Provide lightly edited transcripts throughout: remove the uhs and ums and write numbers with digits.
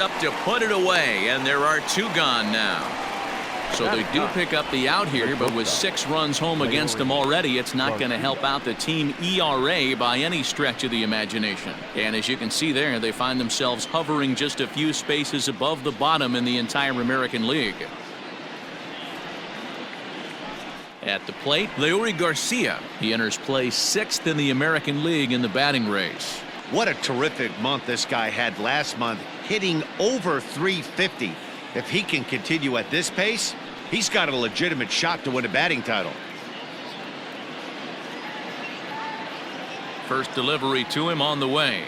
up to put it away, and there are 2 gone now. So they do pick up the out here, but with 6 runs home against them already, it's not going to help out the team ERA by any stretch of the imagination. And as you can see there, they find themselves hovering just a few spaces above the bottom in the entire American League. At the plate, Leury Garcia. He enters play 6th in the American League in the batting race. What a terrific month this guy had last month, hitting over 350. If he can continue at this pace, he's got a legitimate shot to win a batting title. First delivery to him on the way.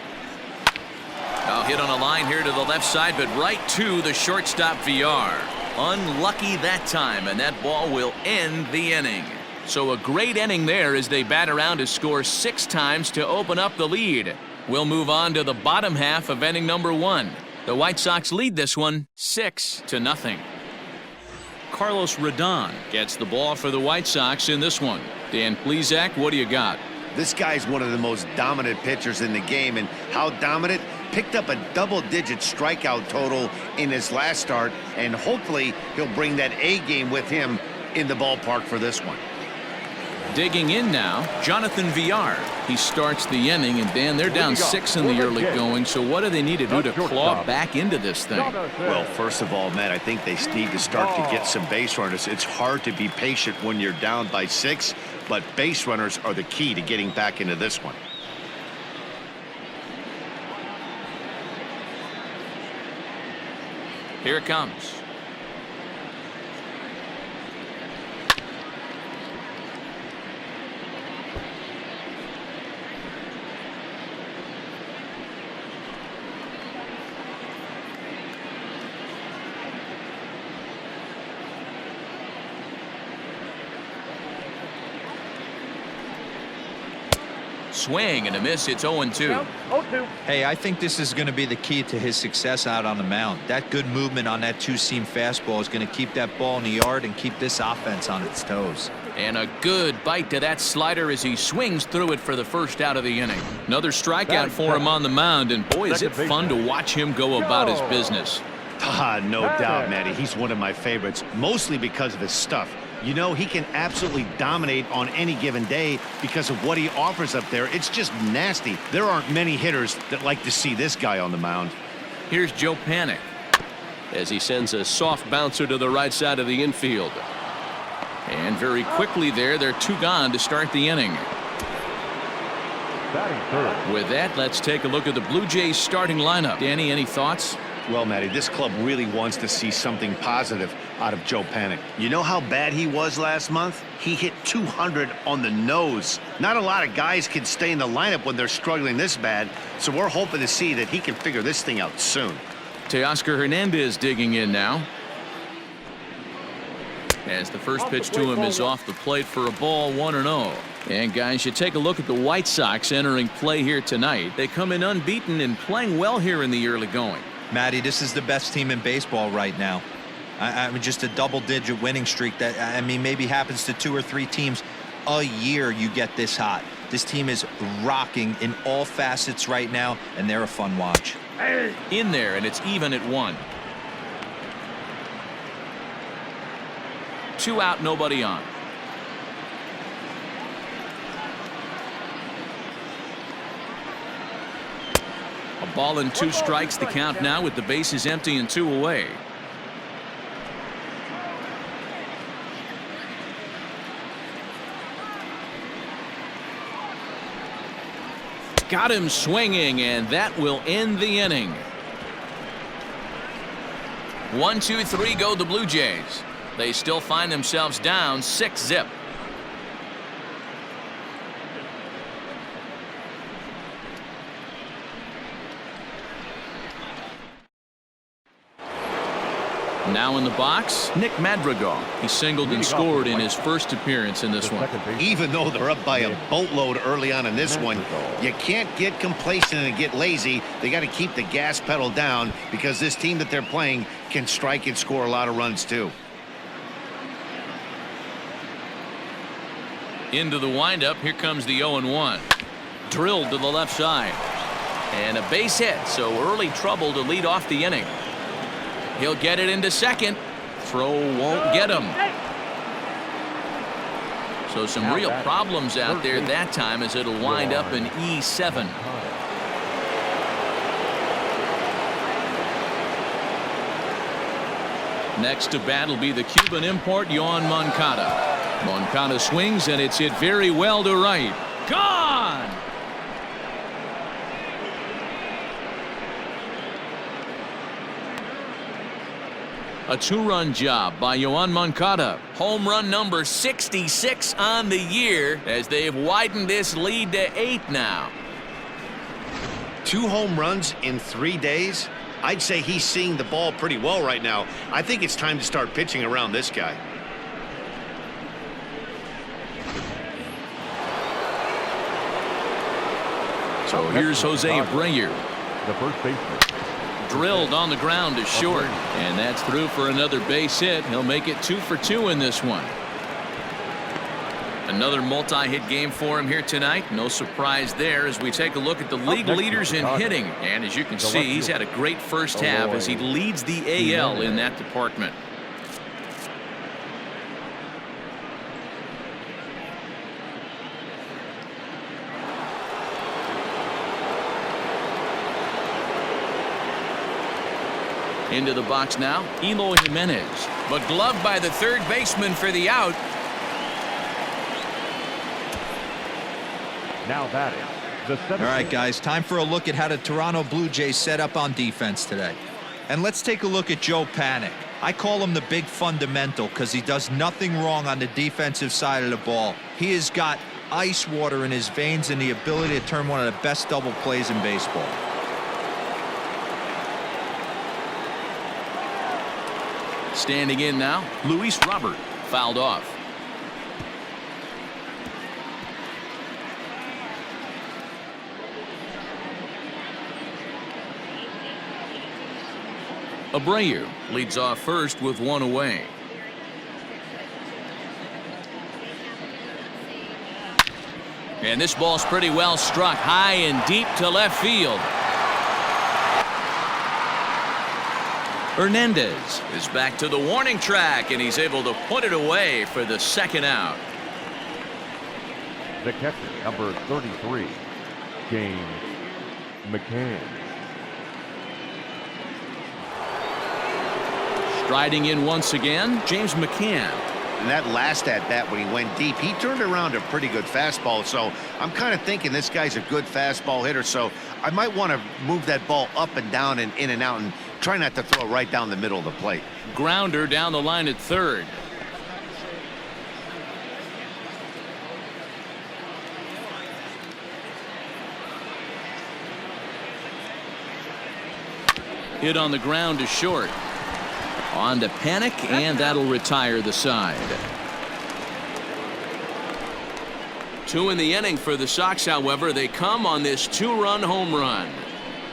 Now hit on a line here to the left side, but right to the shortstop VR. Unlucky that time, and that ball will end the inning. So a great inning there as they bat around to score 6 times to open up the lead. We'll move on to the bottom half of inning number 1. The White Sox lead this one 6-0. Carlos Rodon gets the ball for the White Sox in this one. Dan Plesac, what do you got? This guy's one of the most dominant pitchers in the game, and how dominant? Picked up a double-digit strikeout total in his last start, and hopefully he'll bring that A game with him in the ballpark for this one. Digging in now, Jonathan Villar. He starts the inning, and Dan, they're down 6 in the early going, so what do they need to do to claw back into this thing? Well, first of all, Matt, I think they need to start to get some base runners. It's hard to be patient when you're down by 6, but base runners are the key to getting back into this one. Here it comes. Swing and a miss. It's 0-2. Hey, I think this is going to be the key to his success out on the mound. That good movement on that 2-seam fastball is going to keep that ball in the yard and keep this offense on its toes. And a good bite to that slider as he swings through it for the first out of the inning. Another strikeout for him on the mound, and boy, is it fun to watch him go about his business. No doubt, Matty. He's one of my favorites, mostly because of his stuff. You know, he can absolutely dominate on any given day because of what he offers up there. It's just nasty. There aren't many hitters that like to see this guy on the mound. Here's Joe Panik as he sends a soft bouncer to the right side of the infield. And very quickly there, they're 2 gone to start the inning. With that, let's take a look at the Blue Jays starting lineup. Danny, any thoughts? Well, Matty, this club really wants to see something positive out of Joe Panik. You know how bad he was last month? He hit 200 on the nose. Not a lot of guys can stay in the lineup when they're struggling this bad, so we're hoping to see that he can figure this thing out soon. Teoscar Hernandez digging in now. As the first pitch to him is off the plate for a ball, 1-0. And guys, you take a look at the White Sox entering play here tonight. They come in unbeaten and playing well here in the early going. Matty, this is the best team in baseball right now. I mean, just a double-digit winning streak that, I mean, maybe happens to 2 or 3 teams a year you get this hot. This team is rocking in all facets right now, and they're a fun watch. In there, and it's even at 1. 2 out, nobody on. A ball and 2 strikes the count now with the bases empty and 2 away. Got him swinging, and that will end the inning. 1-2-3 go the Blue Jays. They still find themselves down 6-0. Now in the box, Nick Madrigal. He singled and scored in his first appearance in this one. Even though they're up by a boatload early on in this one, you can't get complacent and get lazy. They got to keep the gas pedal down because this team that they're playing can strike and score a lot of runs too. Into the windup, here comes the 0-1. Drilled to the left side. And a base hit, so early trouble to lead off the inning. He'll get it into second. Throw won't get him. So some real problems out there that time, as it'll wind up in E7. Next to bat will be the Cuban import, Yoan Moncada. Moncada swings, and it's hit very well to right. Gone! A two-run job by Yoan Moncada. Home run number 66 on the year, as they've widened this lead to 8 now. 2 home runs in 3 days? I'd say he's seeing the ball pretty well right now. I think it's time to start pitching around this guy. So here's Jose Abreu. The first baseman. Drilled on the ground to short, and that's through for another base hit. He'll make it 2 for 2 in this one. Another multi-hit game for him here tonight. No surprise there as we take a look at the league leaders in hitting. And as you can see, he's had a great first half as he leads the AL in that department. Into the box now, Eloy Jimenez, but gloved by the third baseman for the out. Now batting. All right, guys, time for a look at how the Toronto Blue Jays set up on defense today. And let's take a look at Joe Panik. I call him the big fundamental because he does nothing wrong on the defensive side of the ball. He has got ice water in his veins and the ability to turn one of the best double plays in baseball. Standing in now, Luis Robert, fouled off. Abreu leads off first with 1 away. And this ball's pretty well struck high and deep to left field. Hernandez is back to the warning track, and he's able to put it away for the second out. The catcher, number 33, James McCann. Striding in once again, James McCann. And that last at bat when he went deep, he turned around a pretty good fastball. So I'm kind of thinking this guy's a good fastball hitter. So I might want to move that ball up and down and in and out and try not to throw it right down the middle of the plate. Grounder down the line at third. Hit on the ground to short. On to Panik, and that'll retire the side. 2 in the inning for the Sox, however. They come on this 2-run home run.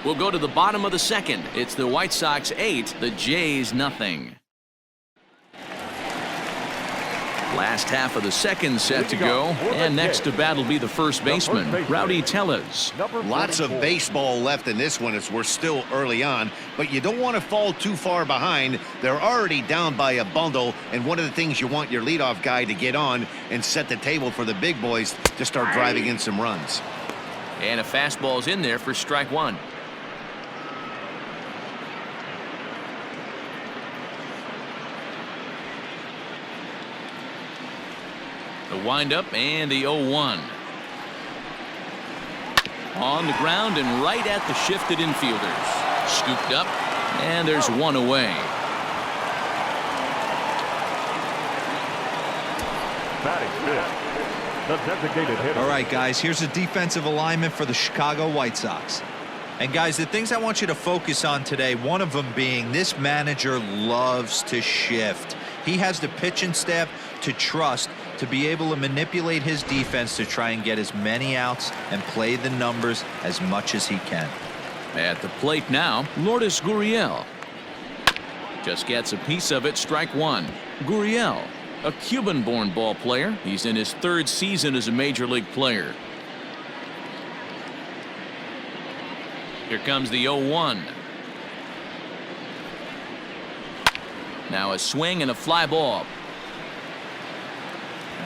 We'll go to the bottom of the second. It's the White Sox 8, the Jays nothing. Last half of the second set to go, and next to bat will be the first baseman, Rowdy Tellez. Lots of baseball left in this one as we're still early on, but you don't want to fall too far behind. They're already down by a bundle, and one of the things you want your leadoff guy to get on and set the table for the big boys to start driving in some runs. And a fastball's in there for strike 1. The windup and the 0-1. On the ground and right at the shifted infielders. Scooped up, and there's 1 away. Batting fifth, the designated hitter. All right, guys, here's a defensive alignment for the Chicago White Sox. And guys, the things I want you to focus on today, one of them being this manager loves to shift. He has the pitching staff to trust to be able to manipulate his defense to try and get as many outs and play the numbers as much as he can. At the plate now, Lourdes Gurriel. Just gets a piece of it, strike 1. Gurriel, a Cuban-born ball player. He's in his 3rd season as a major league player. Here comes the 0-1. Now a swing and a fly ball.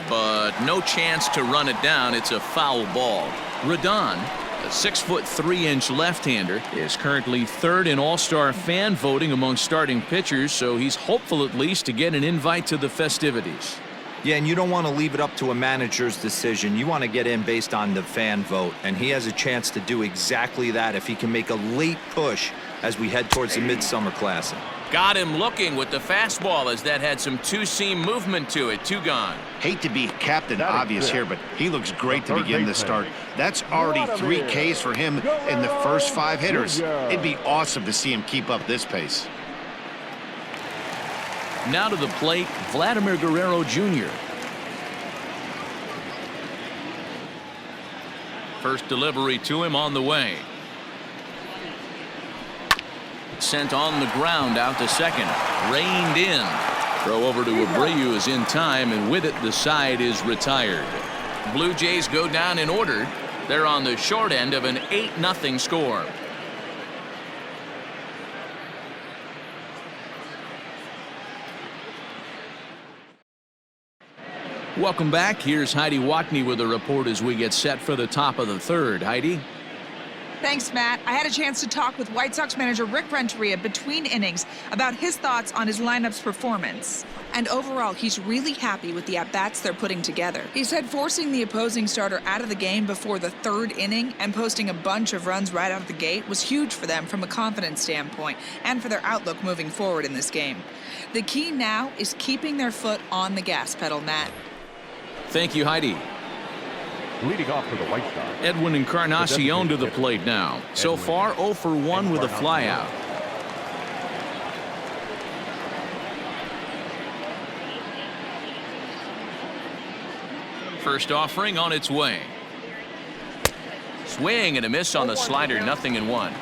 But no chance to run it down. It's a foul ball. Rodon, a 6'3" left-hander, is currently third in All-Star fan voting among starting pitchers, so he's hopeful at least to get an invite to the festivities. Yeah, and you don't want to leave it up to a manager's decision. You want to get in based on the fan vote, and he has a chance to do exactly that if he can make a late push as we head towards the Midsummer Classic. Got him looking with the fastball as that had some two-seam movement to it. 2 gone. Hate to be Captain Obvious here, but he looks great to begin the start. That's already 3 Ks for him in the first 5 hitters. It'd be awesome to see him keep up this pace. Now to the plate, Vladimir Guerrero Jr. First delivery to him on the way. Sent on the ground out to second. Reined in. Throw over to Abreu is in time, and with it the side is retired. Blue Jays go down in order. They're on the short end of an 8-0 score. Welcome back. Here's Heidi Watney with a report as we get set for the top of the 3rd. Heidi? Thanks, Matt. I had a chance to talk with White Sox manager Rick Renteria between innings about his thoughts on his lineup's performance. And overall, he's really happy with the at-bats they're putting together. He said forcing the opposing starter out of the game before the 3rd inning and posting a bunch of runs right out of the gate was huge for them from a confidence standpoint and for their outlook moving forward in this game. The key now is keeping their foot on the gas pedal, Matt. Thank you, Heidi. Leading off for the White Sox, Edwin Encarnacion to the plate now. So far, 0 for 1 with a flyout. First offering on its way. Swing and a miss on the slider, 0-1.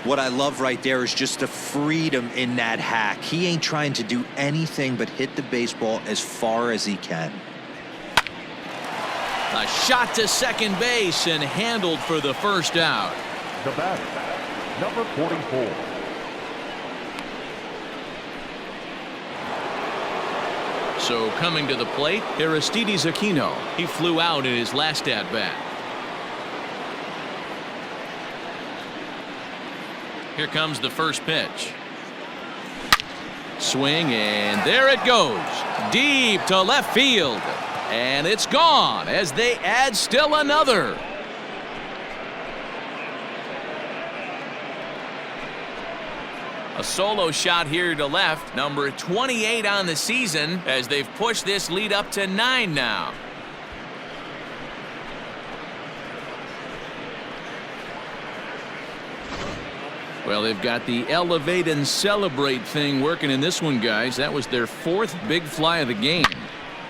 What I love right there is just the freedom in that hack. He ain't trying to do anything but hit the baseball as far as he can. A shot to second base and handled for the first out. the batter, number 44. So coming to the plate, Aristides Aquino. He flew out in his last at-bat. Here comes the first pitch. Swing, and there it goes. Deep to left field. And it's gone as they add still another. A solo shot here to left, number 28 on the season, as they've pushed this lead up to 9 now. Well, they've got the elevate and celebrate thing working in this one, guys. That was their 4th big fly of the game.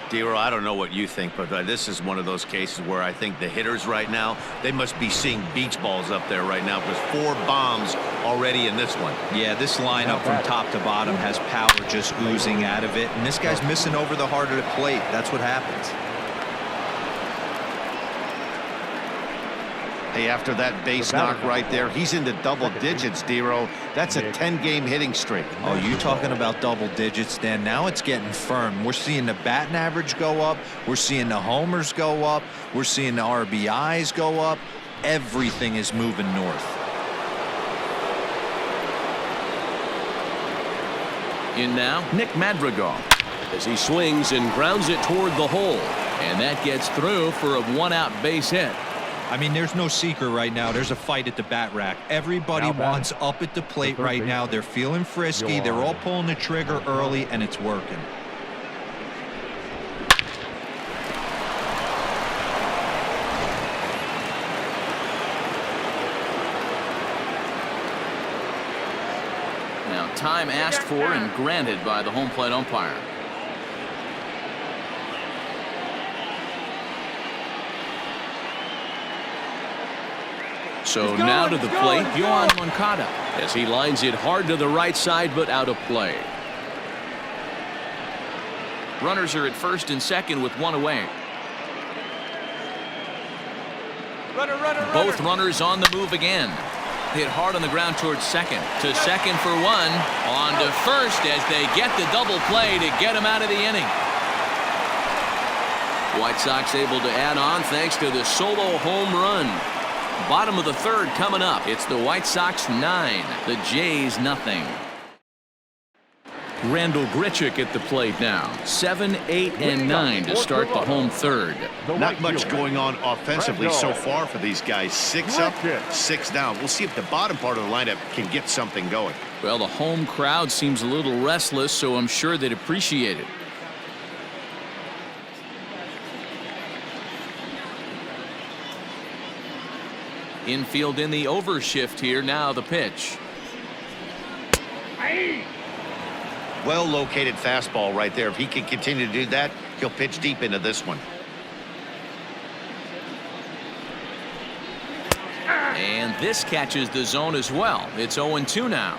D-Roll, I don't know what you think, but this is one of those cases where I think the hitters right now, they must be seeing beach balls up there right now, because 4 bombs already in this one. Yeah, this lineup from top to bottom has power just oozing out of it, and this guy's missing over the heart of the plate. That's what happens. Hey, after that base knock right there, he's into double digits, D-Roll. That's a 10-game hitting streak. Oh, you talking about double digits, Dan? Now it's getting firm. We're seeing the batting average go up. We're seeing the homers go up. We're seeing the RBIs go up. Everything is moving north. In now, Nick Madrigal, as he swings and grounds it toward the hole. And that gets through for a 1-out base hit. I mean, there's no secret right now. There's a fight at the bat rack. Everybody wants up at the plate right now. They're feeling frisky. They're all pulling the trigger early, and it's working. Now, time asked for and granted by the home plate umpire. So now to the plate, Yohan Moncada, as he lines it hard to the right side, but out of play. Runners are at first and second with 1 away. Both runners on the move again. Hit hard on the ground towards second. To second for one. On to first as they get the double play to get him out of the inning. White Sox able to add on thanks to the solo home run. Bottom of the third coming up. It's the White Sox 9, the Jays nothing. Randall Grichuk at the plate now. 7, 8, and 9 to start the home third. Not much going on offensively so far for these guys. 6 up, 6 down. We'll see if the bottom part of the lineup can get something going. Well, the home crowd seems a little restless, so I'm sure they'd appreciate it. Infield in the overshift here. Now the pitch. Well located fastball right there. If he can continue to do that, he'll pitch deep into this one. And this catches the zone as well. It's 0-2 now.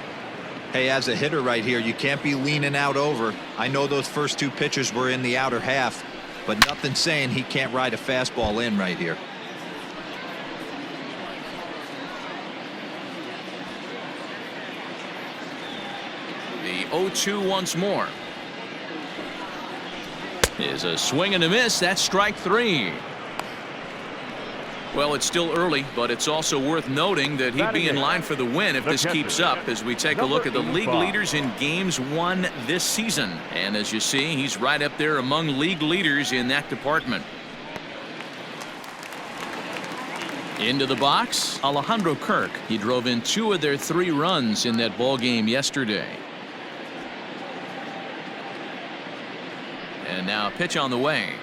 Hey, as a hitter right here, you can't be leaning out over. I know those first 2 pitches were in the outer half, but nothing saying he can't ride a fastball in right here. The 0-2 once more. Is a swing and a miss. That's strike 3. Well, it's still early, but it's also worth noting that he'd be in line for the win if this keeps up as we take a look at the league leaders in games won this season. And as you see, he's right up there among league leaders in that department. Into the box, Alejandro Kirk. He drove in 2 of their 3 runs in that ball game yesterday. And now a pitch on the way.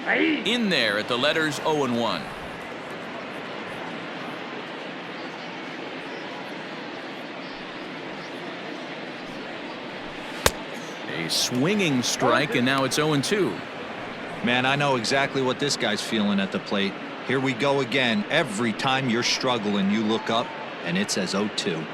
In there at the letters 0-1. A swinging strike, and now it's 0-2. Man, I know exactly what this guy's feeling at the plate. Here we go again. Every time you're struggling, you look up, and it says 0-2.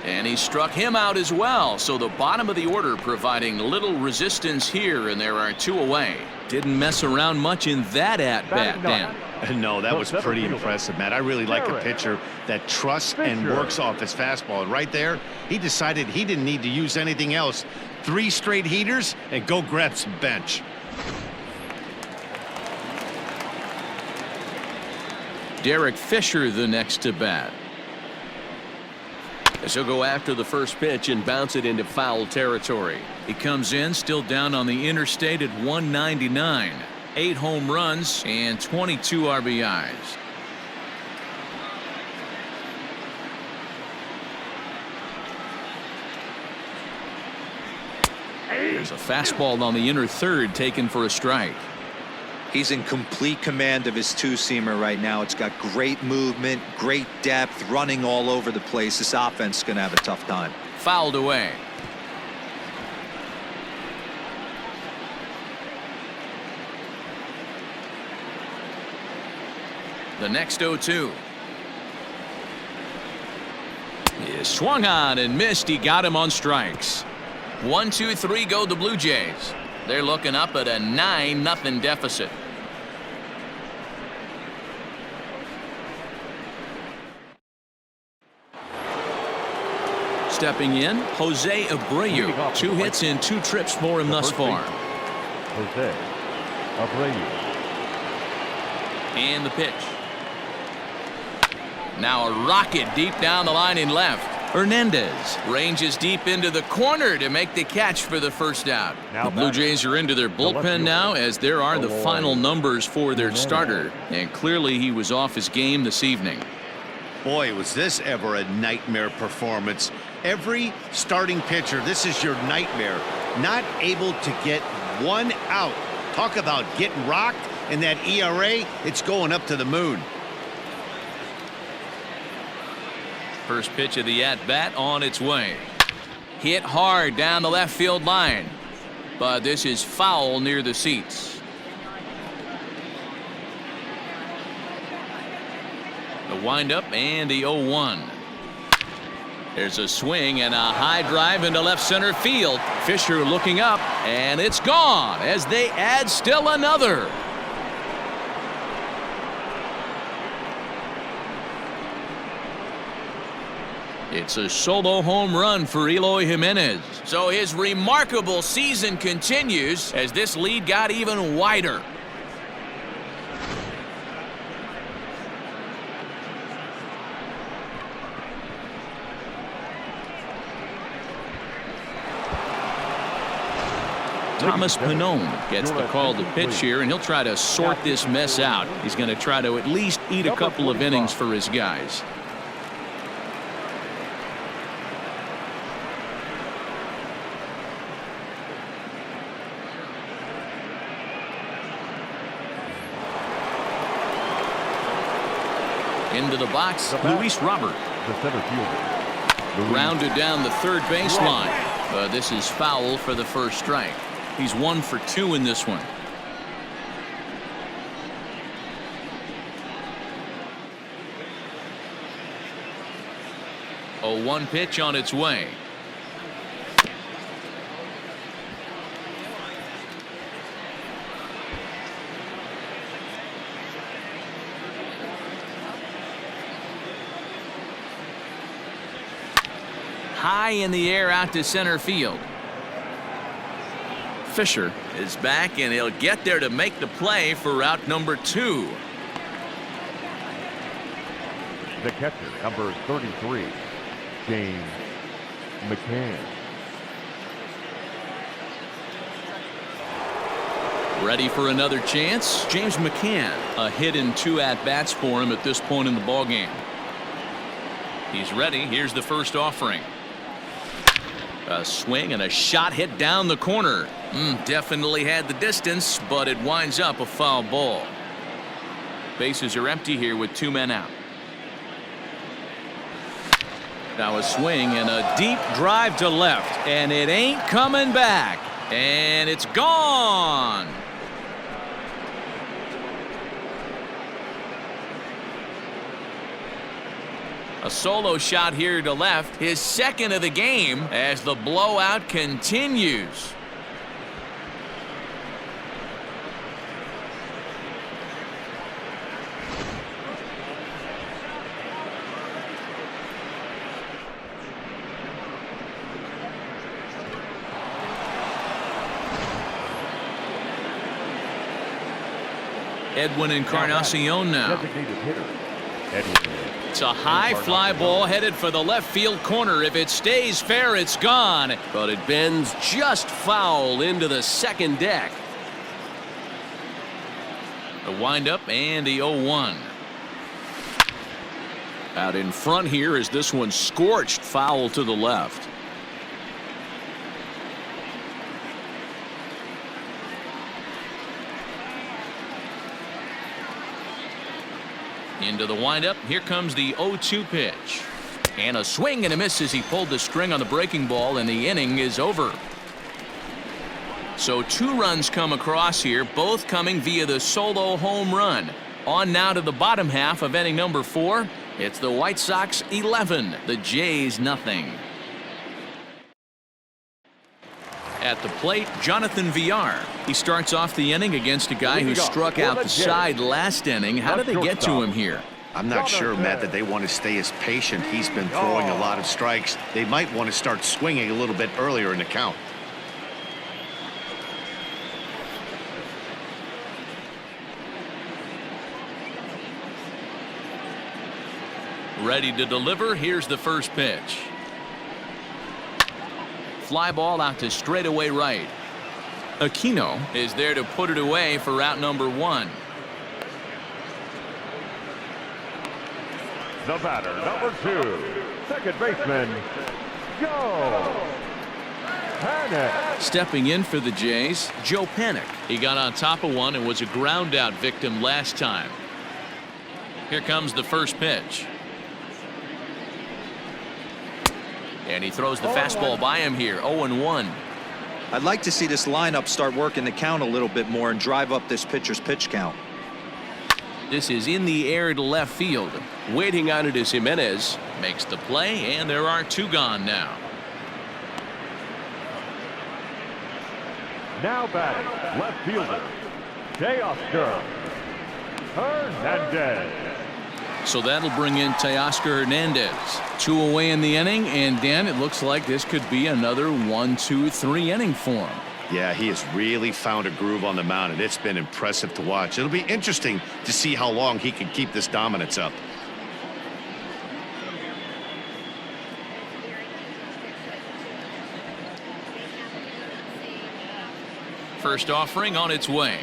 And he struck him out as well. So the bottom of the order providing little resistance here, and there are 2 away. Didn't mess around much in that at-bat, Dan. No, that was pretty impressive, Matt. I really like a pitcher that trusts and works off his fastball. And right there, he decided he didn't need to use anything else. 3 straight heaters and go grab some bench. Derek Fisher the next to bat. As he'll go after the first pitch and bounce it into foul territory. He comes in still down on the interstate at 199. 8 home runs and 22 RBIs. There's a fastball on the inner third taken for a strike. He's in complete command of his 2-seamer right now. It's got great movement, great depth, running all over the place. This offense is going to have a tough time. Fouled away. The next 0-2 is swung on and missed. He got him on strikes. 1, 2, 3 go the Blue Jays. They're looking up at a 9-0 deficit. Stepping in, Jose Abreu. 2 hits and 2 trips for him thus far. Jose Abreu. And the pitch. Now a rocket deep down the line in left. Hernandez ranges deep into the corner to make the catch for the first out. The Blue Jays are into their bullpen now, as there are the final numbers for their starter. And clearly he was off his game this evening. Boy, was this ever a nightmare performance. Every starting pitcher, this is your nightmare. Not able to get 1 out. Talk about getting rocked, and that ERA, it's going up to the moon. First pitch of the at-bat on its way. Hit hard down the left field line. But this is foul near the seats. The windup and the 0-1. There's a swing and a high drive into left center field. Fisher looking up, and it's gone as they add still another. It's a solo home run for Eloy Jimenez. So his remarkable season continues as this lead got even wider. Thomas Pannone gets the call to pitch here, and he'll try to sort this mess out. He's going to try to at least eat a couple of innings for his guys. Into the box, Luis Robert. The center fielder. Rounded down the third baseline. This is foul for the first strike. He's 1 for 2 in this one. A 1 pitch on its way. High in the air out to center field. Fisher is back, and he'll get there to make the play for route number 2. The catcher, number 33, James McCann. Ready for another chance? James McCann. A hit in 2 at-bats for him at this point in the ballgame. He's ready. Here's the first offering. A swing and a shot hit down the corner. Definitely had the distance, but it winds up a foul ball. Bases are empty here with 2 men out. Now a swing and a deep drive to left, and it ain't coming back, and it's gone. A solo shot here to left, his second of the game, as the blowout continues. Edwin Encarnacion now. Designated hitter, Edwin. It's a high fly ball headed for the left field corner. If it stays fair, it's gone. But it bends just foul into the second deck. The windup and the 0-1. Out in front here is this one scorched foul to the left. Into the windup. Here comes the 0-2 pitch. And a swing and a miss as he pulled the string on the breaking ball, and the inning is over. So 2 runs come across here, both coming via the solo home run. On now to the bottom half of inning number 4. It's the White Sox 11, the Jays nothing. At the plate, Jonathan Villar. He starts off the inning against a guy who struck out the side last inning. How did they get to him here? I'm not sure, Matt, that they want to stay as patient. He's been throwing a lot of strikes. They might want to start swinging a little bit earlier in the count. Ready to deliver. Here's the first pitch. Fly ball out to straightaway right. Aquino is there to put it away for route number 1. The batter, number 2, second baseman, Joe Panic. Stepping in for the Jays, Joe Panic. He got on top of one and was a ground out victim last time. Here comes the first pitch. And he throws the fastball by him here. 0-1. I'd like to see this lineup start working the count a little bit more and drive up this pitcher's pitch count. This is in the air to left field. Waiting on it is Jimenez. Makes the play, and there are two gone now. Now batting, left fielder, Teoscar Hernandez. So that'll bring in Teoscar Hernandez. 2 away in the inning, and Dan, it looks like this could be another 1, 2, 3 inning for him. Yeah, he has really found a groove on the mound, and it's been impressive to watch. It'll be interesting to see how long he can keep this dominance up. First offering on its way.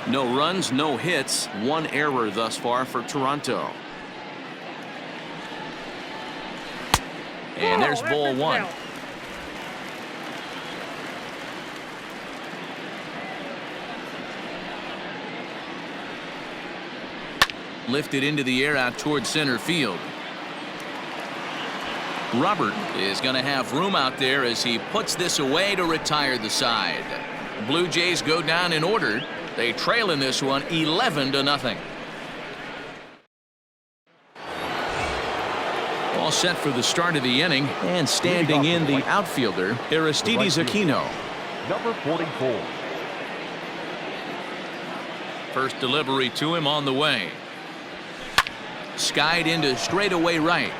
No runs, no hits, 1 error thus far for Toronto. And there's ball 1. Lifted into the air out toward center field. Robert is going to have room out there as he puts this away to retire the side. Blue Jays go down in order. They trail in this one 11-0. All set for the start of the inning, and standing in the outfielder, Aristides Aquino. Number 44. First delivery to him on the way. Skied into straightaway right.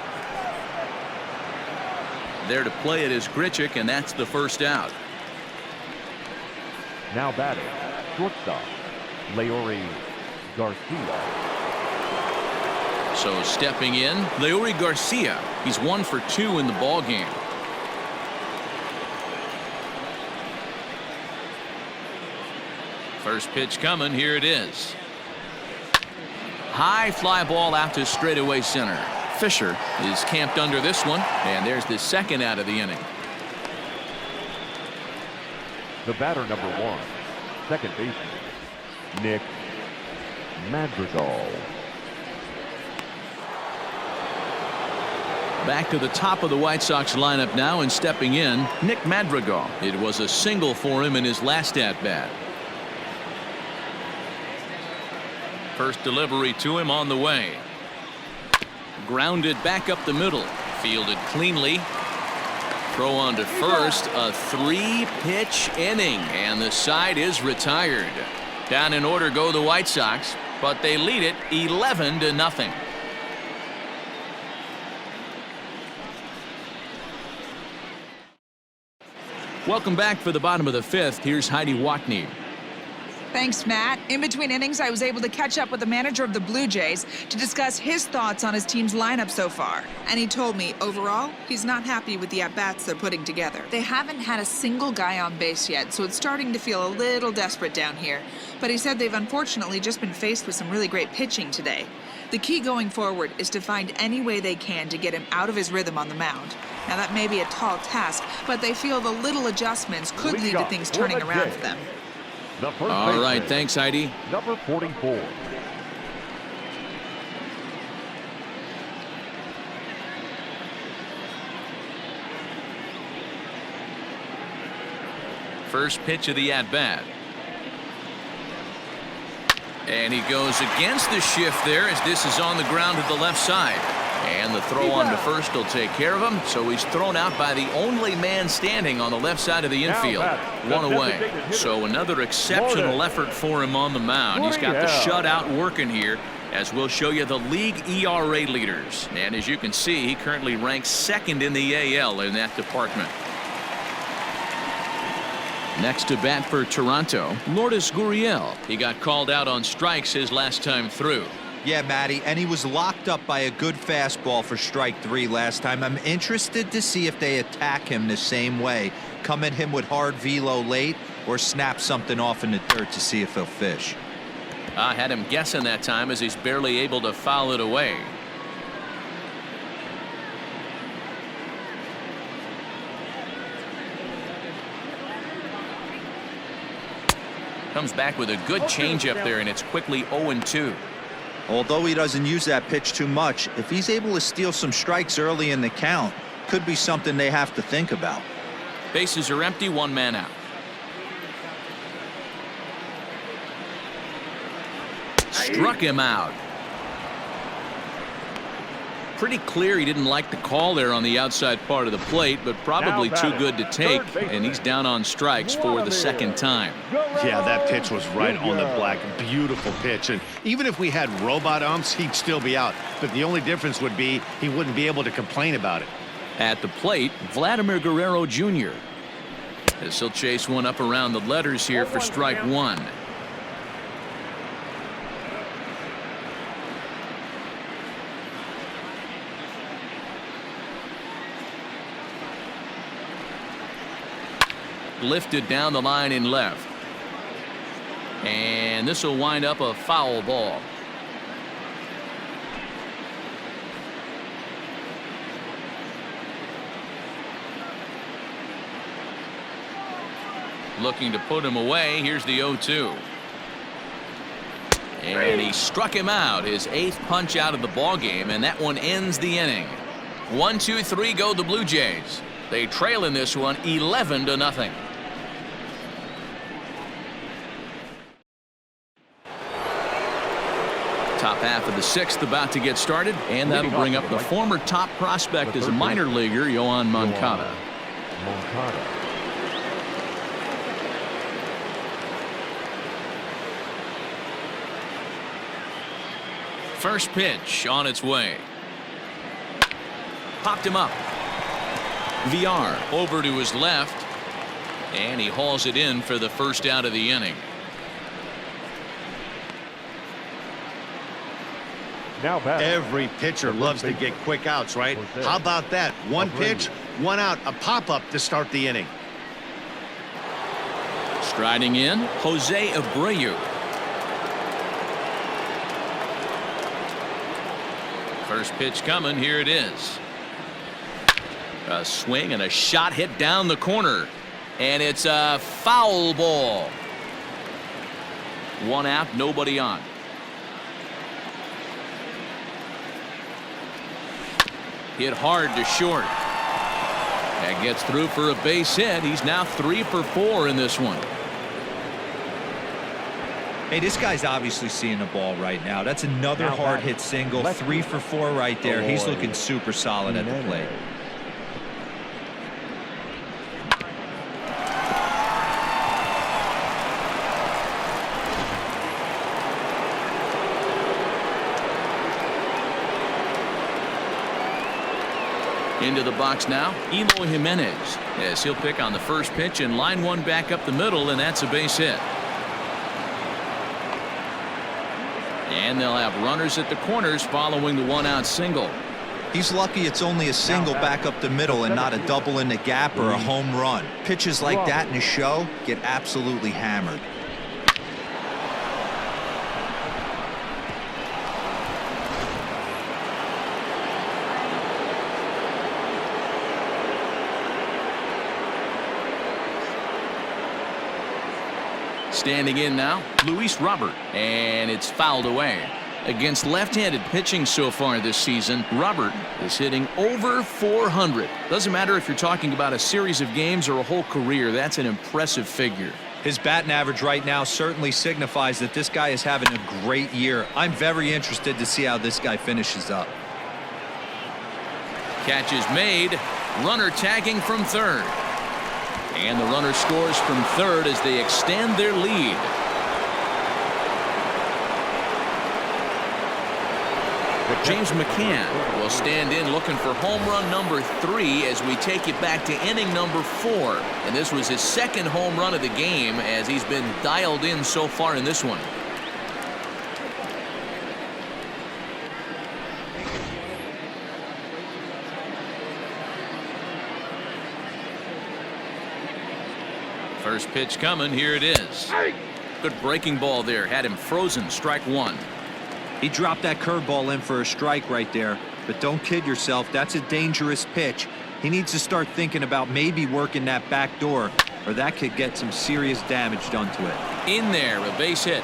There to play it is Grichuk, and that's the first out. Now batting, shortstop, Leury Garcia. So stepping in, Leury Garcia. He's 1 for 2 in the ball game. First pitch coming. Here it is. High fly ball out to straightaway center. Fisher is camped under this one, and there's the second out of the inning. The batter, number 1, second baseman, Nick Madrigal. Back to the top of the White Sox lineup now, and stepping in, Nick Madrigal. It was a single for him in his last at-bat. First delivery to him on the way. Grounded back up the middle. Fielded cleanly. Throw on to first. A 3-pitch inning, and the side is retired. Down in order go the White Sox, but they lead it 11-0. Welcome back for the bottom of the 5th. Here's Heidi Watney. Thanks, Matt. In between innings, I was able to catch up with the manager of the Blue Jays to discuss his thoughts on his team's lineup so far. And he told me, overall, he's not happy with the at-bats they're putting together. They haven't had a single guy on base yet, so it's starting to feel a little desperate down here. But he said they've unfortunately just been faced with some really great pitching today. The key going forward is to find any way they can to get him out of his rhythm on the mound. Now, that may be a tall task, but they feel the little adjustments could lead to things turning around for them. All right, thanks, Heidi. Number 44. First pitch of the at-bat. And he goes against the shift there as this is on the ground to the left side. And the throw on to first will take care of him. So he's thrown out by the only man standing on the left side of the infield. 1 away. So another exceptional effort for him on the mound. He's got the shutout working here, as we'll show you the league ERA leaders. And as you can see, he currently ranks 2nd in the AL in that department. Next to bat for Toronto, Lourdes Gurriel. He got called out on strikes his last time through. Yeah, Matty, and he was locked up by a good fastball for strike 3 last time. I'm interested to see if they attack him the same way. Come at him with hard velo late or snap something off in the dirt to see if he'll fish. I had him guessing that time as he's barely able to foul it away. Comes back with a good changeup there, and it's quickly 0-2. Although he doesn't use that pitch too much, if he's able to steal some strikes early in the count, could be something they have to think about. Bases are empty, 1 man out. Struck him out. Pretty clear he didn't like the call there on the outside part of the plate, but probably too good to take, and he's down on strikes for the second time. Yeah, that pitch was right on the black. Beautiful pitch. And even if we had robot umps, he'd still be out. But the only difference would be he wouldn't be able to complain about it. At the plate, Vladimir Guerrero Jr. as he'll chase one up around the letters here for strike one. Lifted down the line in left. And this will wind up a foul ball. Looking to put him away. Here's the 0-2. And he struck him out. His 8th punch out of the ball game, and that one ends the inning. 1-2-3 go the Blue Jays. They trail in this one 11-0. Top half of the 6th about to get started, and that'll bring up the former top prospect as a minor leaguer, Yoan Moncada. First pitch on its way. Popped him up. VR over to his left, and he hauls it in for the first out of the inning. Every pitcher loves to get quick outs, right? How about that? One pitch, one out, a pop-up to start the inning. Striding in, Jose Abreu. First pitch coming. Here it is. A swing and a shot hit down the corner, and it's a foul ball. One out, nobody on. Hit hard to short. That gets through for a base hit. He's now 3 for 4 in this one. Hey, this guy's obviously seeing the ball right now. That's another hard hit single. 3 for 4 right there. He's looking super solid at the plate. Into the box now, Eloy Jimenez, as he'll pick on the first pitch and line one back up the middle, and that's a base hit. And they'll have runners at the corners following the one-out single. He's lucky it's only a single back up the middle and not a double in the gap or a home run. Pitches like that in a show get absolutely hammered. Standing in now, Luis Robert, and it's fouled away. Against left-handed pitching so far this season, Robert is hitting over 400. Doesn't matter if you're talking about a series of games or a whole career. That's an impressive figure. His batting average right now certainly signifies that this guy is having a great year. I'm very interested to see how this guy finishes up. Catch is made. Runner tagging from third. And the runner scores from third as they extend their lead. James McCann will stand in looking for home run number 3 as we take it back to inning number 4. And this was his second home run of the game as he's been dialed in so far in this one. First pitch coming. Here it is. Good breaking ball there. Had him frozen. Strike one. He dropped that curveball in for a strike right there. But don't kid yourself. That's a dangerous pitch. He needs to start thinking about maybe working that back door, or that could get some serious damage done to it. In there, a base hit.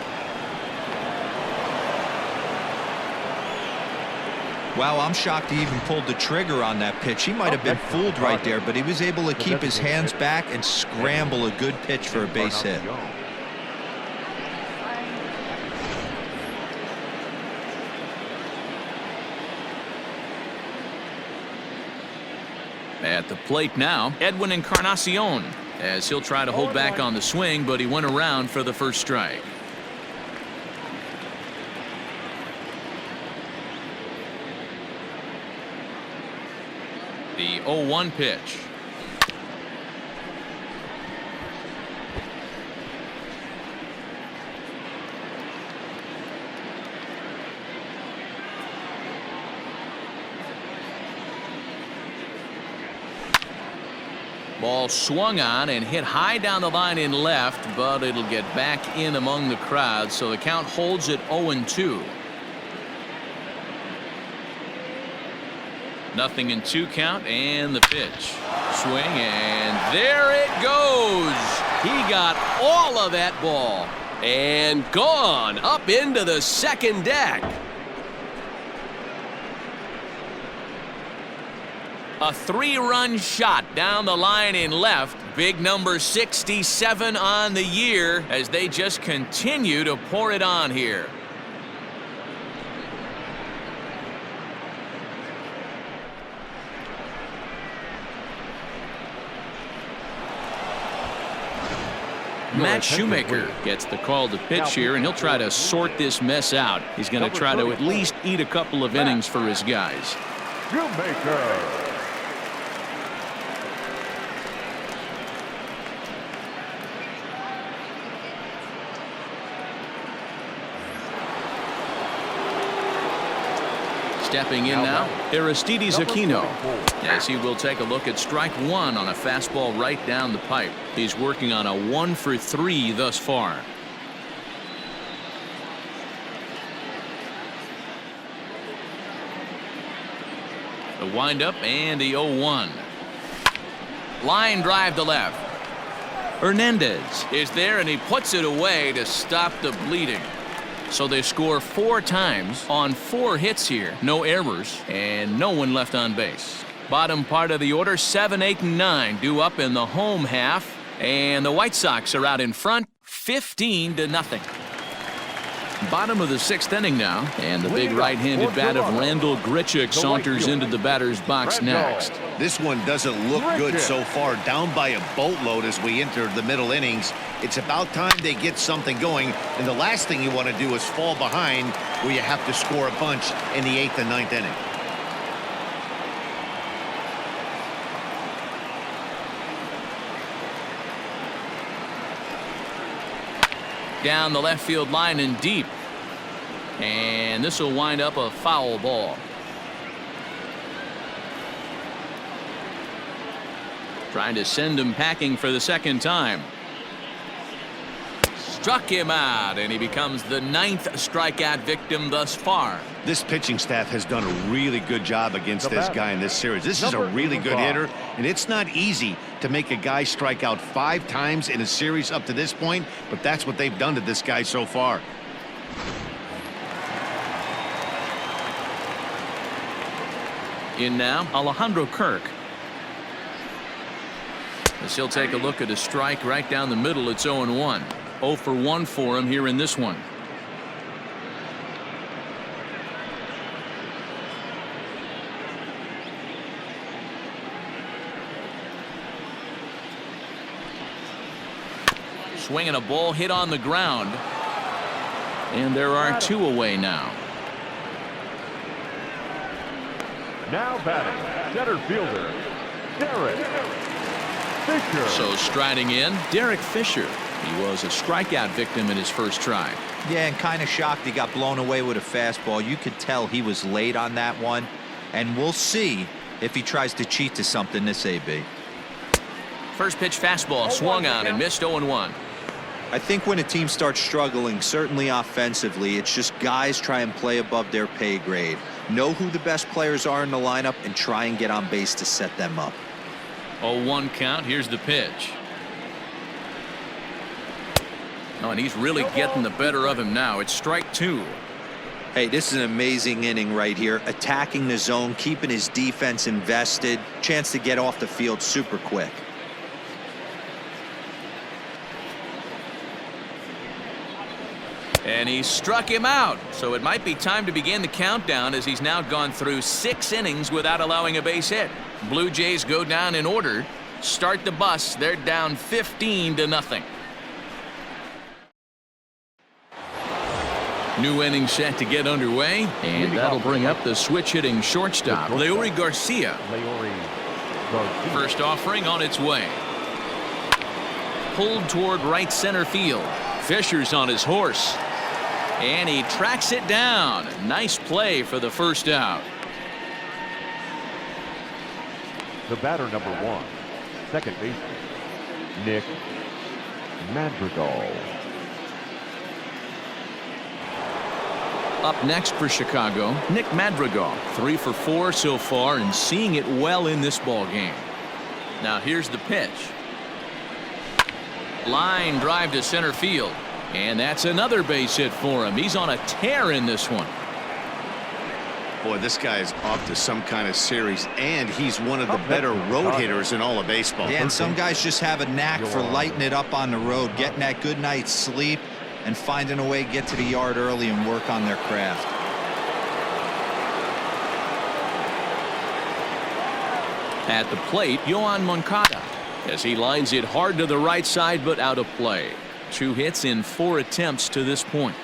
Wow, I'm shocked he even pulled the trigger on that pitch. He might have been fooled right there, but he was able to keep his hands back and scramble a good pitch for a base hit. plate now, Edwin Encarnacion, as he'll try to hold back on the swing, but he went around for the first strike. The 0-1 pitch. Ball swung on and hit high down the line in left, but it'll get back in among the crowd, so the count holds at 0-2. Nothing in 2 count, and the pitch. Swing, and there it goes. He got all of that ball. And gone up into the second deck. A 3-run shot down the line in left. Big number 67 on the year as they just continue to pour it on here. Matt Shoemaker gets the call to pitch here, and he'll try to sort this mess out. He's going to try to at least eat a couple of innings for his guys. Shoemaker. Stepping in now, Aristides Aquino, as he will take a look at strike 1 on a fastball right down the pipe. He's working on a 1-for-3 thus far. The windup and the 0-1. Line drive to left. Hernandez is there, and he puts it away to stop the bleeding. So they score 4 times on 4 hits here. No errors and no one left on base. Bottom part of the order, 7, 8, and 9 due up in the home half. And the White Sox are out in front, 15-0. Bottom of the 6th inning now, and the big right-handed bat of Randall Grichuk saunters into the batter's box next. This one doesn't look good so far, down by a boatload as we enter the middle innings. It's about time they get something going, and the last thing you want to do is fall behind where you have to score a bunch in the 8th and 9th inning. Down the left field line and deep, and this will wind up a foul ball. Trying to send him packing for the second time. Struck him out, and he becomes the 9th strikeout victim thus far. This pitching staff has done a really good job against this guy in this series. This is a really good hitter, and it's not easy to make a guy strike out 5 times in a series up to this point, but that's what they've done to this guy so far. In now, Alejandro Kirk. As he'll take a look at a strike right down the middle. It's 0-1. 0-for-1 for him here in this one. Swinging a ball hit on the ground. And there are 2 away now. Now batting, center fielder, Derek Fisher. So striding in, Derek Fisher. He was a strikeout victim in his first try. Yeah, and kind of shocked he got blown away with a fastball. You could tell he was late on that one, and we'll see if he tries to cheat to something this AB. First pitch fastball swung on and missed. 0-1. I think when a team starts struggling, certainly offensively, it's just guys try and play above their pay grade. Know who the best players are in the lineup and try and get on base to set them up. 0-1 count. Here's the pitch. Oh, and he's really getting the better of him now. It's strike 2. Hey, this is an amazing inning right here. Attacking the zone, keeping his defense invested. Chance to get off the field super quick. And he struck him out. So it might be time to begin the countdown, as he's now gone through 6 innings without allowing a base hit. Blue Jays go down in order. Start the bus. They're down 15-0. New inning set to get underway, and that'll bring up the switch-hitting shortstop, Leury Garcia. First offering on its way. Pulled toward right center field. Fisher's on his horse, and he tracks it down. Nice play for the first out. The batter, number 1, second baseman, Nick Madrigal. Up next for Chicago, Nick Madrigal, 3 for 4 so far and seeing it well in this ball game. Now here's the pitch. Line drive to center field, and that's another base hit for him. He's on a tear in this one. Boy, this guy is off to some kind of series, and he's one of the better road hitters in all of baseball. Yeah, and some guys just have a knack for lighting it up on the road, getting that good night's sleep, and finding a way to get to the yard early and work on their craft. At the plate, Yoan Moncada, as he lines it hard to the right side but out of play. 2 hits in 4 attempts to this point.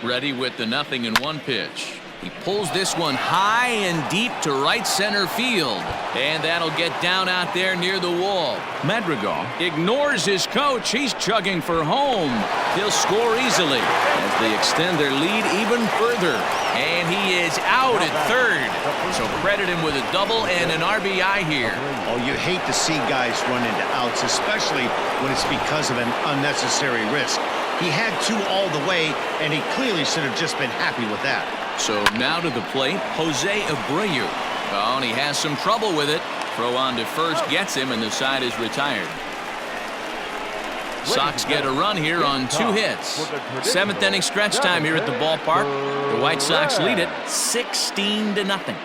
Ready with the 0-1 pitch. He pulls this one high and deep to right center field, and that'll get down out there near the wall. Madrigal ignores his coach. He's chugging for home. He'll score easily as they extend their lead even further, and he is out at third. So credit him with a double and an RBI here. Oh, you hate to see guys run into outs, especially when it's because of an unnecessary risk. He had 2 all the way, and he clearly should have just been happy with that. So now to the plate, Jose Abreu. Oh, and he has some trouble with it. Throw on to first gets him, and the side is retired. Sox get a run here on 2 hits. 7th inning stretch time here at the ballpark. The White Sox lead it 16-0.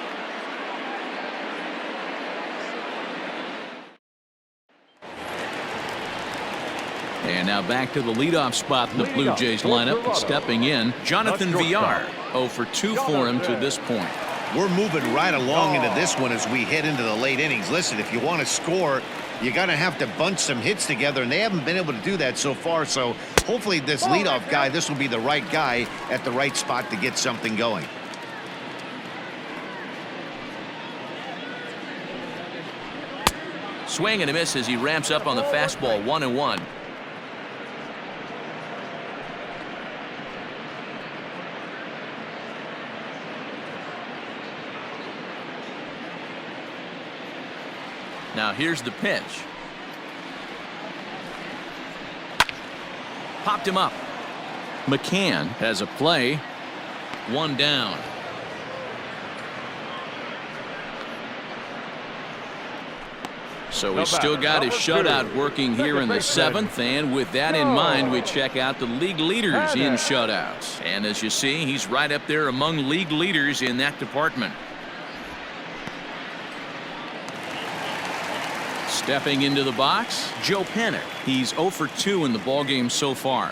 And now back to the leadoff spot in the Blue Jays lineup. Stepping in, Jonathan Villar. 0 for 2 for him to this point. We're moving right along into this one as we head into the late innings. Listen, if you want to score, you're going to have to bunch some hits together, and they haven't been able to do that so far. So hopefully this leadoff guy, this will be the right guy at the right spot to get something going. Swing and a miss as he ramps up on the fastball. 1-1. Now here's the pitch. Popped him up. McCann has a play. 1 down. So he's still got his shutout working here in the 7th, and with that in mind, we check out the league leaders in shutouts. And as you see, he's right up there among league leaders in that department. Stepping into the box, Joe Panik. He's 0 for 2 in the ballgame so far.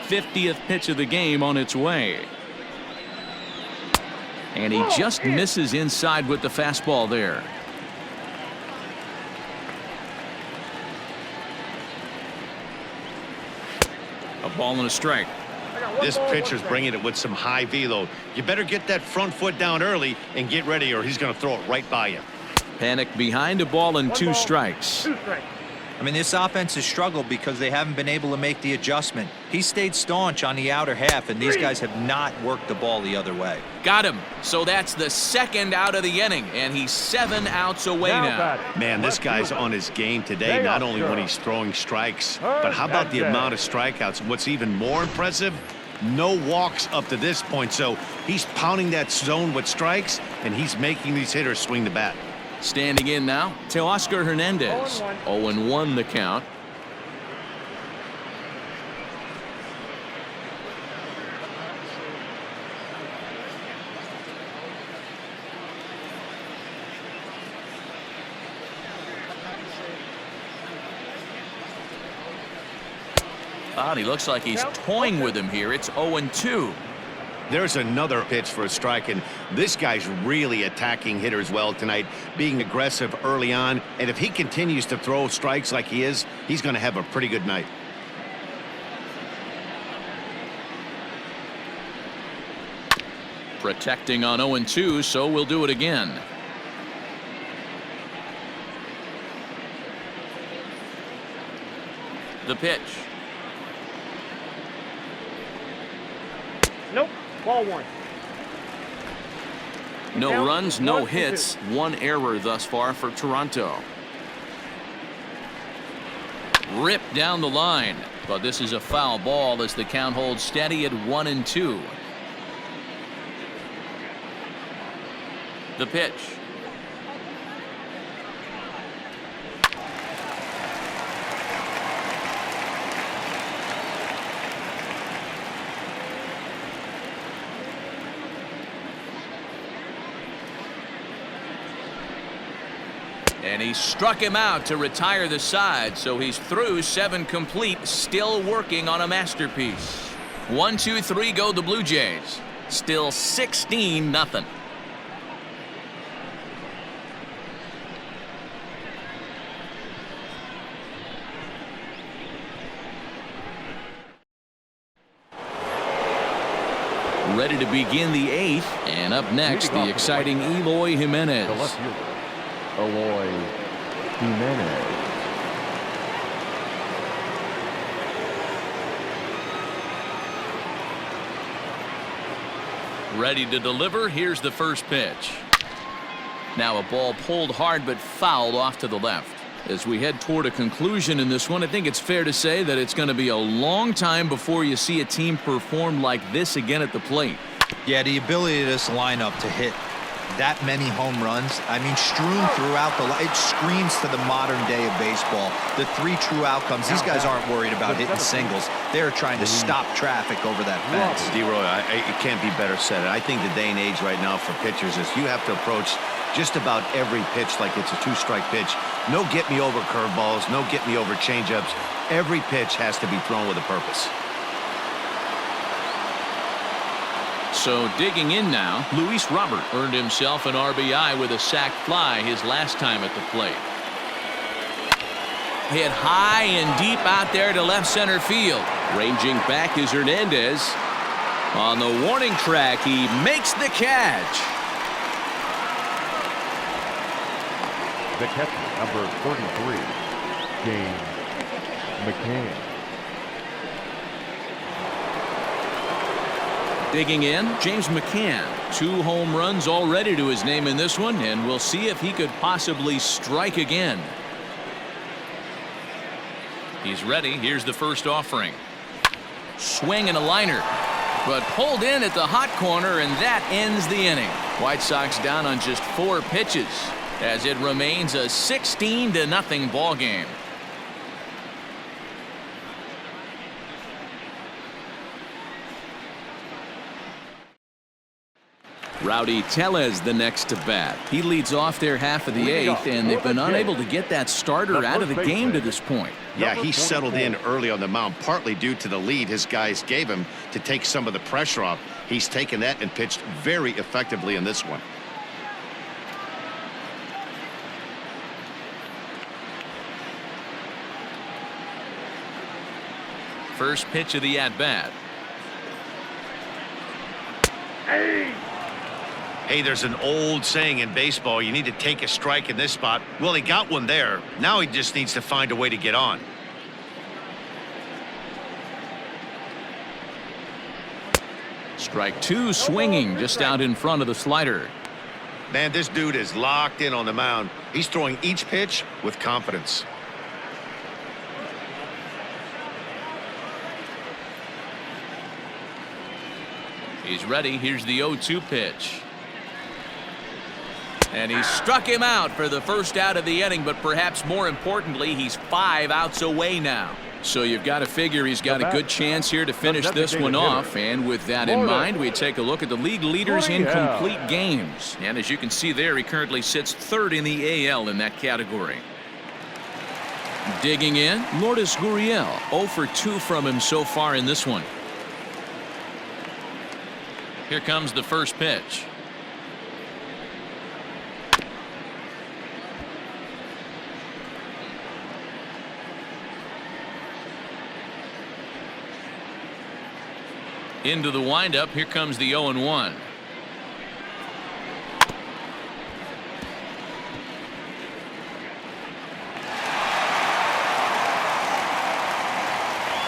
'50th pitch of the game on its way. And he just misses inside with the fastball there. A ball and a strike. This pitcher's bringing it with some high velo. You better get that front foot down early and get ready, or he's going to throw it right by you. Panik behind a ball and 2 strikes. I mean, this offense has struggled because they haven't been able to make the adjustment. He stayed staunch on the outer half, and these guys have not worked the ball the other way. Got him. So that's the 2nd out of the inning, and he's 7 outs away now. Man, this guy's on his game today, not only when he's throwing strikes, but how about the amount of strikeouts? What's even more impressive, no walks up to this point. So he's pounding that zone with strikes, and he's making these hitters swing the bat. Standing in now, Teoscar Hernandez. 0-1 the count. Oh, he looks like he's toying with him here. It's 0-2. There's another pitch for a strike, and this guy's really attacking hitters well tonight, being aggressive early on. And if he continues to throw strikes like he is, he's going to have a pretty good night. Protecting on 0-2, so we'll do it again. The pitch. Nope. Ball one. No runs, no hits, one error thus far for Toronto. Ripped down the line, but this is a foul ball as the count holds steady at 1-2. The pitch. And he struck him out to retire the side, so he's through 7 complete, still working on a masterpiece. 1-2-3 go the Blue Jays. Still 16-0. Ready to begin the 8th, and up next, the exciting Eloy Jimenez. The left fielder, Eloy Jimenez. Ready to deliver. Here's the first pitch. Now a ball pulled hard but fouled off to the left. As we head toward a conclusion in this one, I think it's fair to say that it's going to be a long time before you see a team perform like this again at the plate. Yeah, the ability of this lineup to hit that many home runs, I mean, strewn throughout it screams to the modern day of baseball. The 3 true outcomes. These guys aren't worried about hitting singles. They're trying to stop traffic over that fence. D-Roy, it can't be better said. I think the day and age right now for pitchers is you have to approach just about every pitch like it's a 2-strike pitch. No get-me-over curveballs, no get-me-over changeups. Every pitch has to be thrown with a purpose. So digging in now, Luis Robert earned himself an RBI with a sac fly his last time at the plate. Hit high and deep out there to left center field. Ranging back is Hernandez. On the warning track, he makes the catch. The catcher, number 33, James McCann. Digging in, James McCann. 2 home runs already to his name in this one, and we'll see if he could possibly strike again. He's ready. Here's the first offering. Swing and a liner, but pulled in at the hot corner, and that ends the inning. White Sox down on just 4 pitches as it remains a 16-0 ball game. Rowdy Tellez the next to bat. He leads off their half of the 8th, and they've been unable to get that starter out of the game to this point. Yeah, he settled in early on the mound, partly due to the lead his guys gave him to take some of the pressure off. He's taken that and pitched very effectively in this one. First pitch of the at-bat. Hey, there's an old saying in baseball, you need to take a strike in this spot. Well, he got one there. Now he just needs to find a way to get on. Strike 2 swinging just out in front of the slider. Man, this dude is locked in on the mound. He's throwing each pitch with confidence. He's ready. Here's the 0-2 pitch. And he struck him out for the first out of the inning, but perhaps more importantly, he's 5 outs away now. So you've got to figure he's got a good chance here to finish this one off. And with that in mind, we take a look at the league leaders in complete games. And as you can see there, he currently sits 3rd in the AL in that category. Digging in, Lourdes Gurriel. 0 for 2 from him so far in this one. Here comes the first pitch. Into the windup. Here comes the 0-1.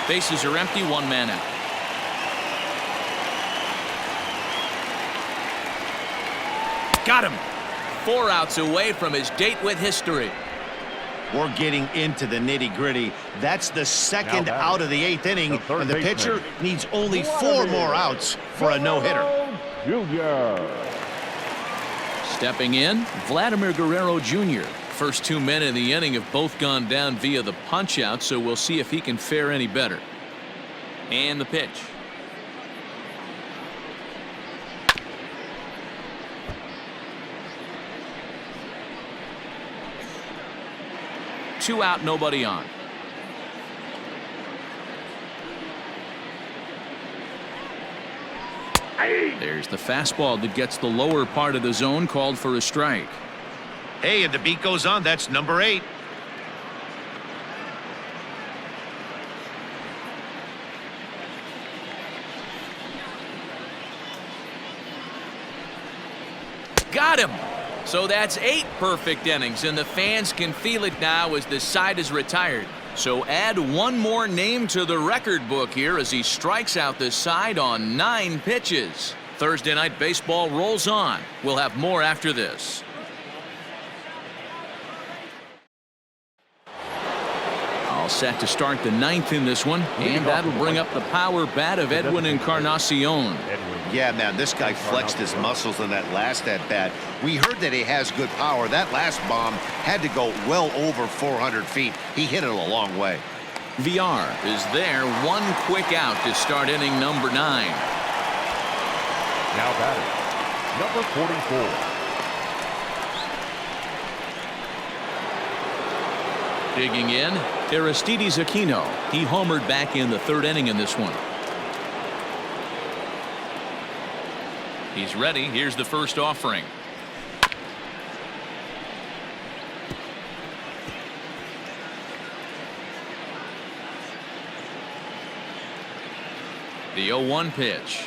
Bases are empty, 1 man out. Got him. 4 outs away from his date with history. We're getting into the nitty-gritty. That's the second Now out of the 8th inning, and the pitcher needs only 4 more outs for a no-hitter. Jr. Stepping in, Vladimir Guerrero Jr. First 2 men in the inning have both gone down via the punch-out, so we'll see if he can fare any better. And the pitch. Two out, nobody on. There's the fastball that gets the lower part of the zone, called for a strike. Hey, and the beat goes on. That's number 8. Got him. So that's 8 perfect innings, and the fans can feel it now as the side is retired. So add 1 more name to the record book here as he strikes out the side on 9 pitches. Thursday Night Baseball rolls on. We'll have more after this. All set to start the 9th in this one, and that'll bring up the power bat of Edwin Encarnacion. Yeah, man, this guy flexed his muscles in that last at-bat. We heard that he has good power. That last bomb had to go well over 400 feet. He hit it a long way. VR is there. 1 quick out to start inning number 9. Now batting, number 44. Digging in, Aristides Aquino. He homered back in the 3rd inning in this one. He's ready. Here's the first offering. The 0-1 pitch.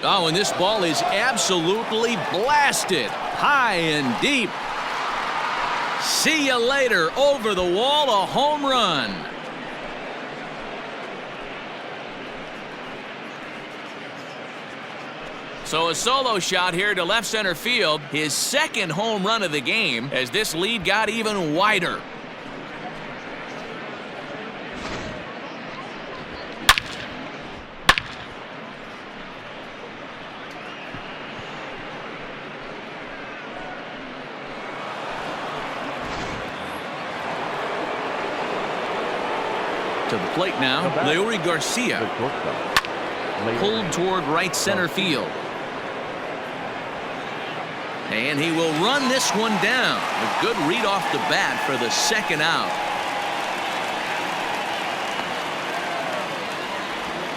Oh, and this ball is absolutely blasted high and deep. See you later. Over the wall, a home run. So a solo shot here to left center field, his 2nd home run of the game, as this lead got even wider. To the plate now, Leury Garcia, pulled toward right center field. And he will run this one down. A good read off the bat for the 2nd out.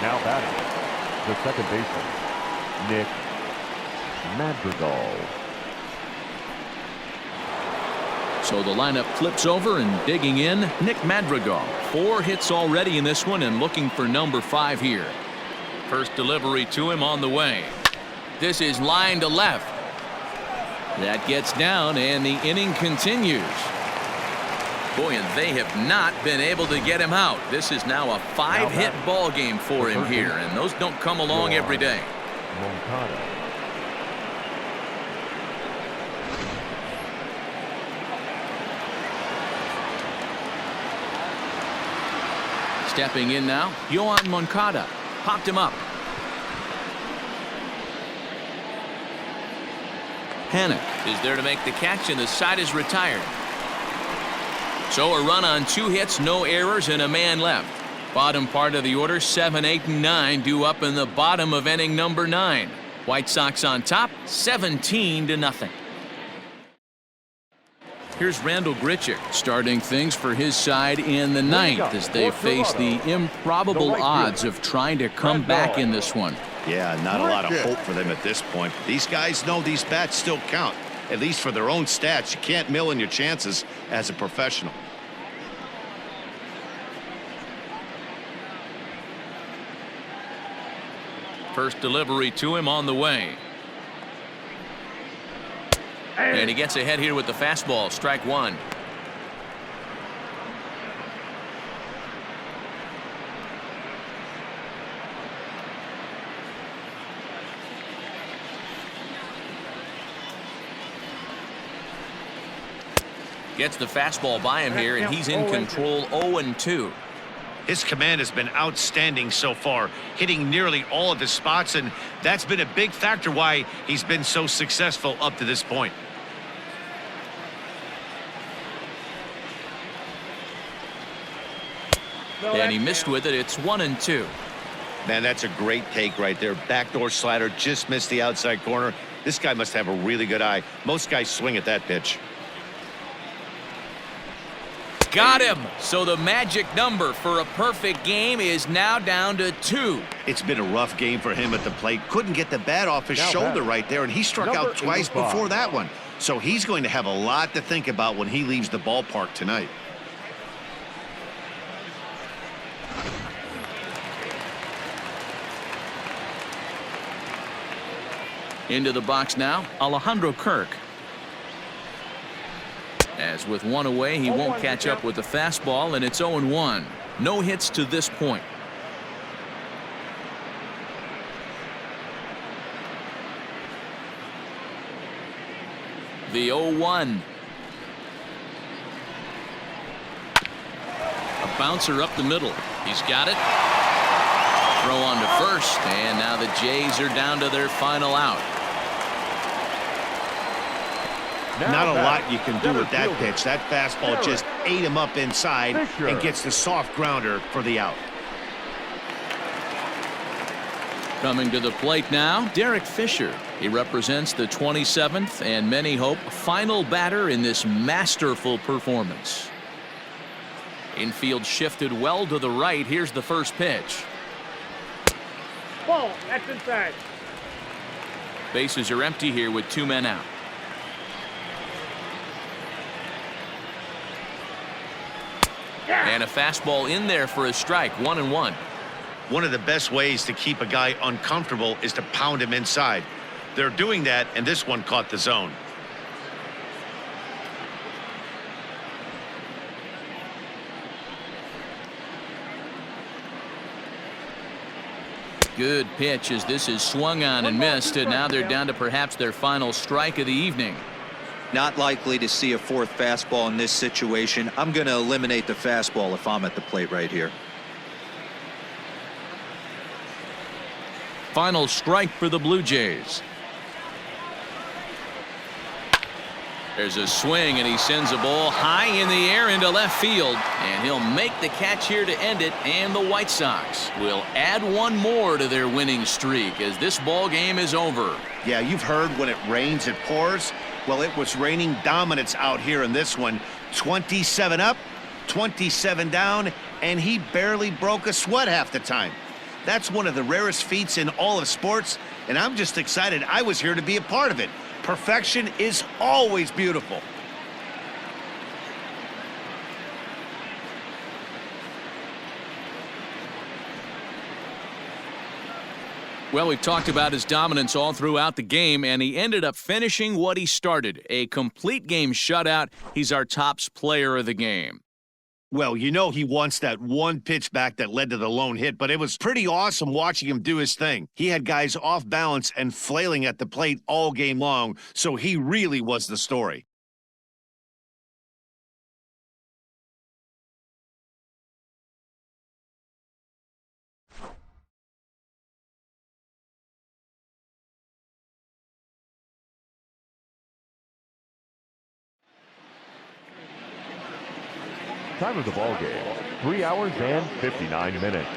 Now batting, the second baseman, Nick Madrigal. So the lineup flips over, and digging in, Nick Madrigal. 4 hits already in this one, and looking for number 5 here. First delivery to him on the way. This is line to left. That gets down, and the inning continues. Boy, and they have not been able to get him out. This is now a 5-hit ball game for him here, and those don't come along every day. Moncada. Stepping in now, Yohan Moncada. Popped him up. Hannock is there to make the catch, and the side is retired. So a run on 2 hits, no errors, and a man left. Bottom part of the order, 7, 8, and 9 due up in the bottom of inning number 9. White Sox on top, 17-0. Here's Randall Grichuk starting things for his side in the ninth as they face the improbable odds of trying to come back in this one. Yeah, not a lot of hope for them at this point. These guys know these bats still count, at least for their own stats. You can't mill in your chances as a professional. First delivery to him on the way. And he gets ahead here with the fastball. Strike one. Gets the fastball by him here, and he's in control. 0-2. His command has been outstanding so far, hitting nearly all of his spots, and that's been a big factor why he's been so successful up to this point. And he missed with it. It's 1-2. Man, that's a great take right there. Backdoor slider, just missed the outside corner. This guy must have a really good eye. Most guys swing at that pitch. Got him. So the magic number for a perfect game is now down to 2. It's been a rough game for him at the plate. Couldn't get the bat off his shoulder right there, and he struck out twice before that one. So he's going to have a lot to think about when he leaves the ballpark tonight. Into the box now, Alejandro Kirk. As with one away, he won't catch up with the fastball, and it's 0-1. No hits to this point. The 0-1. A bouncer up the middle. He's got it. Throw on to first, and now the Jays are down to their final out. Not a lot you can do with that pitch. That fastball just ate him up inside and gets the soft grounder for the out. Coming to the plate now, Derek Fisher. He represents the 27th and many hope final batter in this masterful performance. Infield shifted well to the right. Here's the first pitch. Ball, that's inside. Bases are empty here with 2 men out. And a fastball in there for a strike. 1-1. One of the best ways to keep a guy uncomfortable is to pound him inside. They're doing that, and this one caught the zone. Good pitch as this is swung on and missed, and now they're down to perhaps their final strike of the evening. Not likely to see a fourth fastball in this situation. I'm going to eliminate the fastball if I'm at the plate right here. Final strike for the Blue Jays. There's a swing, and he sends a ball high in the air into left field, and he'll make the catch here to end it, and the White Sox will add one more to their winning streak as this ball game is over. Yeah, you've heard when it rains, it pours. Well, it was raining dominance out here in this one. 27 up, 27 down, and he barely broke a sweat half the time. That's one of the rarest feats in all of sports, and I'm just excited I was here to be a part of it. Perfection is always beautiful. Well, we've talked about his dominance all throughout the game, and he ended up finishing what he started. A complete game shutout. He's our top player of the game. Well, you know he wants that one pitch back that led to the lone hit, but it was pretty awesome watching him do his thing. He had guys off balance and flailing at the plate all game long, so he really was the story. Time of the ball game, 3 hours and 59 minutes.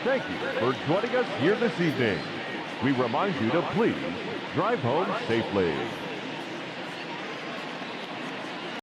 Thank you for joining us here this evening. We remind you to please drive home safely.